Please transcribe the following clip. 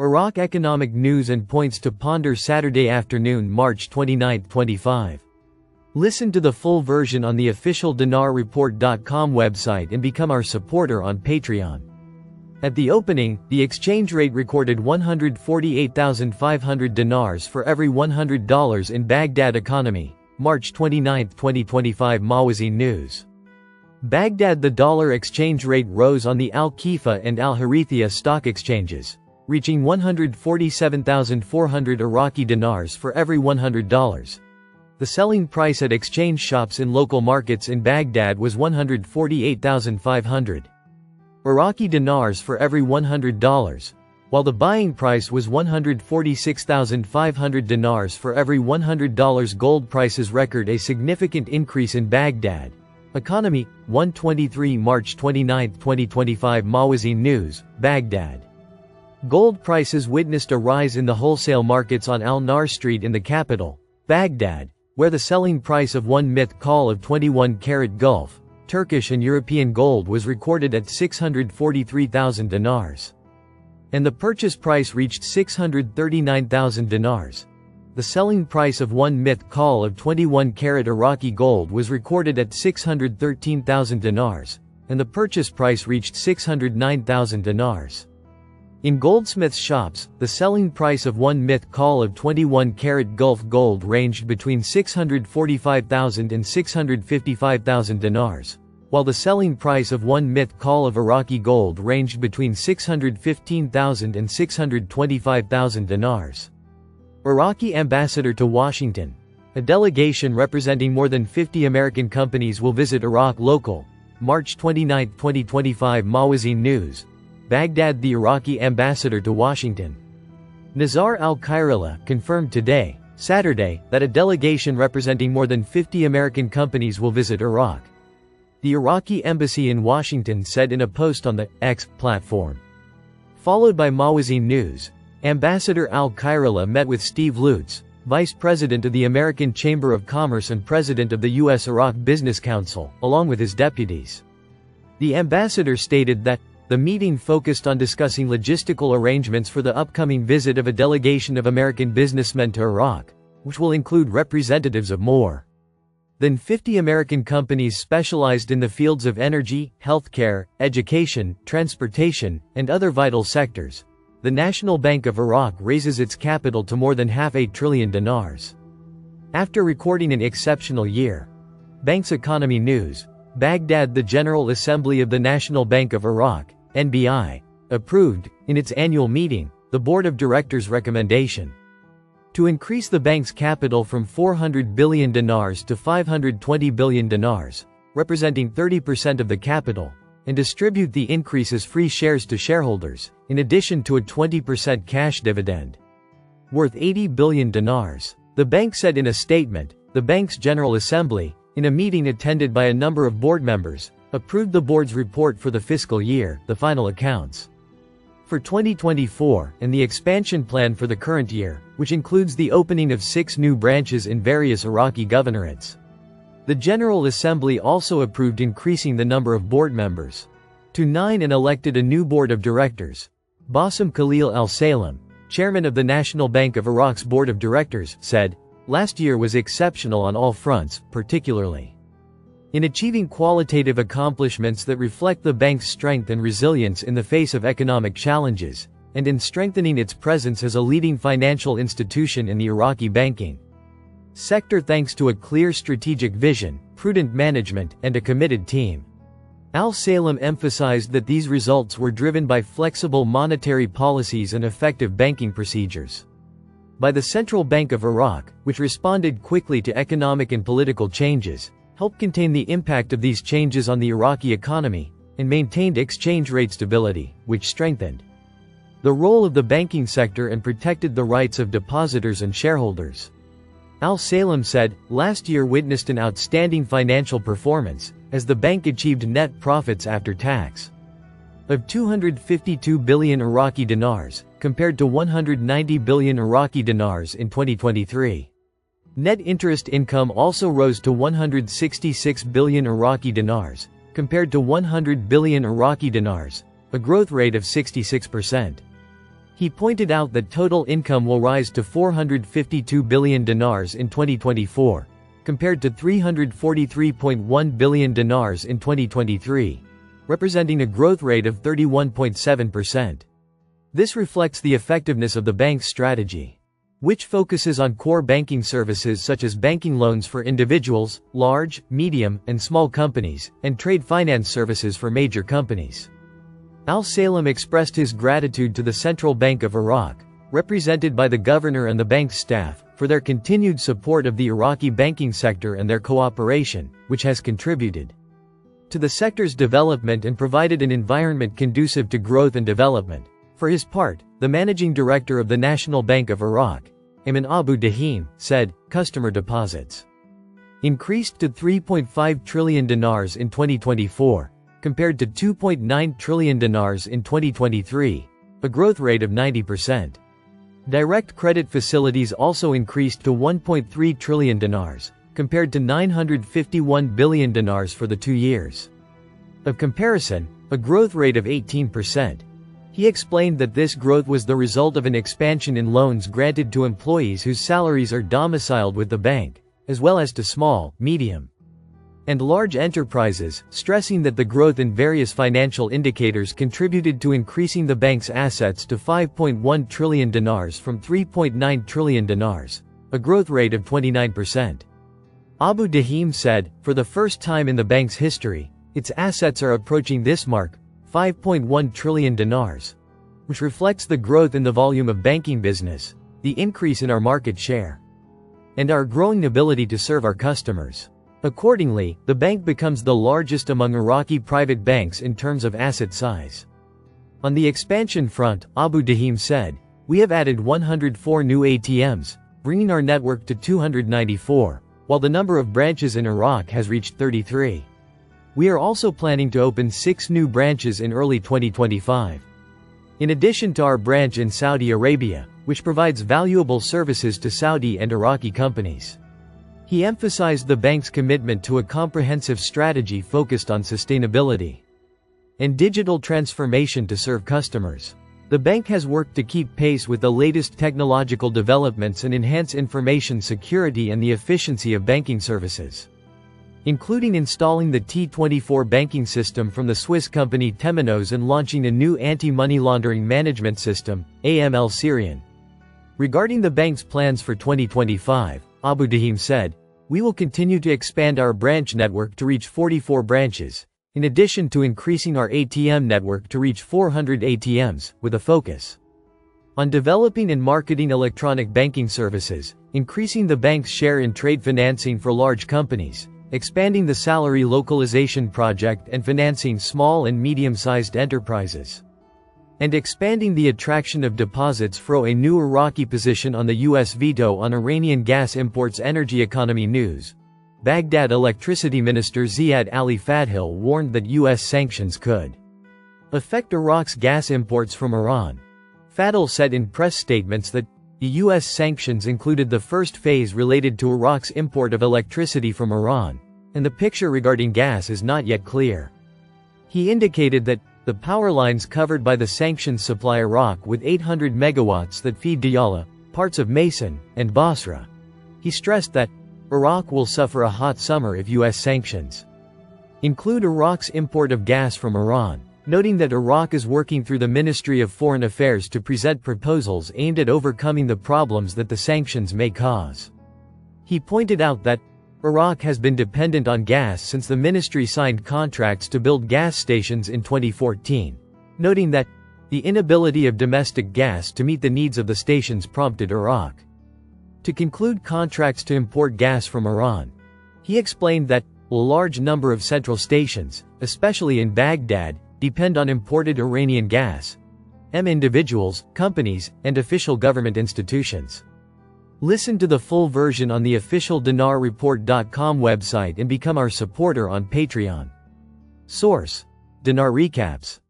Iraq economic news and points to ponder Saturday afternoon, March 29, 25. Listen to the full version on the official dinarreport.com website and become our supporter on Patreon. At the opening, the exchange rate recorded 148,500 dinars for every $100 in Baghdad economy, March 29, 2025 Mawazin News. Baghdad. The dollar exchange rate rose on the Al-Kifa and Al-Harithia stock exchanges, reaching 147,400 Iraqi dinars for every $100. The selling price at exchange shops in local markets in Baghdad was 148,500 Iraqi dinars for every $100, while the buying price was 146,500 dinars for every $100. Gold prices record a significant increase in Baghdad. Economy, 123 March 29, 2025 Mawazin News, Baghdad. Gold prices witnessed a rise in the wholesale markets on Al-Nar Street in the capital, Baghdad, where the selling price of 1 mith call of 21-karat Gulf, Turkish and European gold was recorded at 643,000 dinars. And the purchase price reached 639,000 dinars. The selling price of 1 mith call of 21-karat Iraqi gold was recorded at 613,000 dinars, and the purchase price reached 609,000 dinars. In goldsmiths' shops, the selling price of 1 mith call of 21-karat Gulf gold ranged between 645,000 and 655,000 dinars, while the selling price of 1 mith call of Iraqi gold ranged between 615,000 and 625,000 dinars. Iraqi ambassador to Washington. A delegation representing more than 50 American companies will visit Iraq. Local, March 29, 2025 Mawazin News, Baghdad. The Iraqi ambassador to Washington, Nazar al-Khairallah, confirmed today, Saturday, that a delegation representing more than 50 American companies will visit Iraq. The Iraqi embassy in Washington said in a post on the X platform. Followed by Mawazin News, Ambassador al-Khairallah met with Steve Lutz, Vice President of the American Chamber of Commerce and President of the U.S. Iraq Business Council, along with his deputies. The ambassador stated that the meeting focused on discussing logistical arrangements for the upcoming visit of a delegation of American businessmen to Iraq, which will include representatives of more than 50 American companies specialized in the fields of energy, healthcare, education, transportation, and other vital sectors. The National Bank of Iraq raises its capital to more than $500 billion dinars. After recording an exceptional year. Bank's Economy News, Baghdad. The General Assembly of the National Bank of Iraq, NBI, approved, in its annual meeting, the Board of Directors' recommendation to increase the bank's capital from 400 billion dinars to 520 billion dinars, representing 30% of the capital, and distribute the increase as free shares to shareholders, in addition to a 20% cash dividend worth 80 billion dinars. The bank said in a statement. The bank's General Assembly, in a meeting attended by a number of board members, approved the board's report for the fiscal year, the final accounts for 2024, and the expansion plan for the current year, which includes the opening of 6 new branches in various Iraqi governorates. The General Assembly also approved increasing the number of board members to 9 and elected a new board of directors. Bassem Khalil al-Salem, chairman of the National Bank of Iraq's board of directors, said, "Last year was exceptional on all fronts, particularly in achieving qualitative accomplishments that reflect the bank's strength and resilience in the face of economic challenges, and in strengthening its presence as a leading financial institution in the Iraqi banking sector thanks to a clear strategic vision, prudent management, and a committed team." Al-Salem emphasized that these results were driven by flexible monetary policies and effective banking procedures by the Central Bank of Iraq, which responded quickly to economic and political changes, helped contain the impact of these changes on the Iraqi economy, and maintained exchange rate stability, which strengthened the role of the banking sector and protected the rights of depositors and shareholders. Al-Salem said, "Last year witnessed an outstanding financial performance, as the bank achieved net profits after tax of 252 billion Iraqi dinars, compared to 190 billion Iraqi dinars in 2023. Net interest income also rose to 166 billion Iraqi dinars, compared to 100 billion Iraqi dinars, a growth rate of 66%. He pointed out that total income will rise to 452 billion dinars in 2024, compared to 343.1 billion dinars in 2023, representing a growth rate of 31.7%. This reflects the effectiveness of the bank's strategy, which focuses on core banking services such as banking loans for individuals, large, medium, and small companies, and trade finance services for major companies. Al-Salem expressed his gratitude to the Central Bank of Iraq, represented by the governor and the bank's staff, for their continued support of the Iraqi banking sector and their cooperation, which has contributed to the sector's development and provided an environment conducive to growth and development. For his part, the managing director of the National Bank of Iraq, Ayman Abu Dahim, said, customer deposits increased to 3.5 trillion dinars in 2024, compared to 2.9 trillion dinars in 2023, a growth rate of 90%. Direct credit facilities also increased to 1.3 trillion dinars, compared to 951 billion dinars for the 2 years of comparison, a growth rate of 18%. He explained that this growth was the result of an expansion in loans granted to employees whose salaries are domiciled with the bank, as well as to small, medium, and large enterprises, stressing that the growth in various financial indicators contributed to increasing the bank's assets to 5.1 trillion dinars from 3.9 trillion dinars, a growth rate of 29%. Abu Dahim said, for the first time in the bank's history, its assets are approaching this mark, 5.1 trillion dinars, which reflects the growth in the volume of banking business, the increase in our market share, and our growing ability to serve our customers. Accordingly, the bank becomes the largest among Iraqi private banks in terms of asset size. On the expansion front, Abu Dahim said, we have added 104 new ATMs, bringing our network to 294, while the number of branches in Iraq has reached 33. We are also planning to open 6 new branches in early 2025. In addition to our branch in Saudi Arabia, which provides valuable services to Saudi and Iraqi companies. He emphasized the bank's commitment to a comprehensive strategy focused on sustainability and digital transformation to serve customers. The bank has worked to keep pace with the latest technological developments and enhance information security and the efficiency of banking services, including installing the T24 banking system from the Swiss company Temenos and launching a new anti-money laundering management system, AML Syrian. Regarding the bank's plans for 2025, Abu Dahim said, we will continue to expand our branch network to reach 44 branches, in addition to increasing our ATM network to reach 400 ATMs, with a focus on developing and marketing electronic banking services, increasing the bank's share in trade financing for large companies, expanding the salary localization project and financing small and medium-sized enterprises, and expanding the attraction of deposits through a new Iraqi position on the U.S. veto on Iranian gas imports. Energy Economy News. Baghdad Electricity Minister Ziad Ali Fadhil warned that U.S. sanctions could affect Iraq's gas imports from Iran. Fadhil said in press statements that the U.S. sanctions included the first phase related to Iraq's import of electricity from Iran, and the picture regarding gas is not yet clear. He indicated that the power lines covered by the sanctions supply Iraq with 800 megawatts that feed Diyala, parts of Mason, and Basra. He stressed that Iraq will suffer a hot summer if U.S. sanctions include Iraq's import of gas from Iran, noting that Iraq is working through the Ministry of Foreign Affairs to present proposals aimed at overcoming the problems that the sanctions may cause. He pointed out that Iraq has been dependent on gas since the ministry signed contracts to build gas stations in 2014, noting that the inability of domestic gas to meet the needs of the stations prompted Iraq to conclude contracts to import gas from Iran. He explained that a large number of central stations, especially in Baghdad, depend on imported Iranian gas. Individuals, companies, and official government institutions. Listen to the full version on the official dinarreport.com website and become our supporter on Patreon. Source: Dinar Recaps.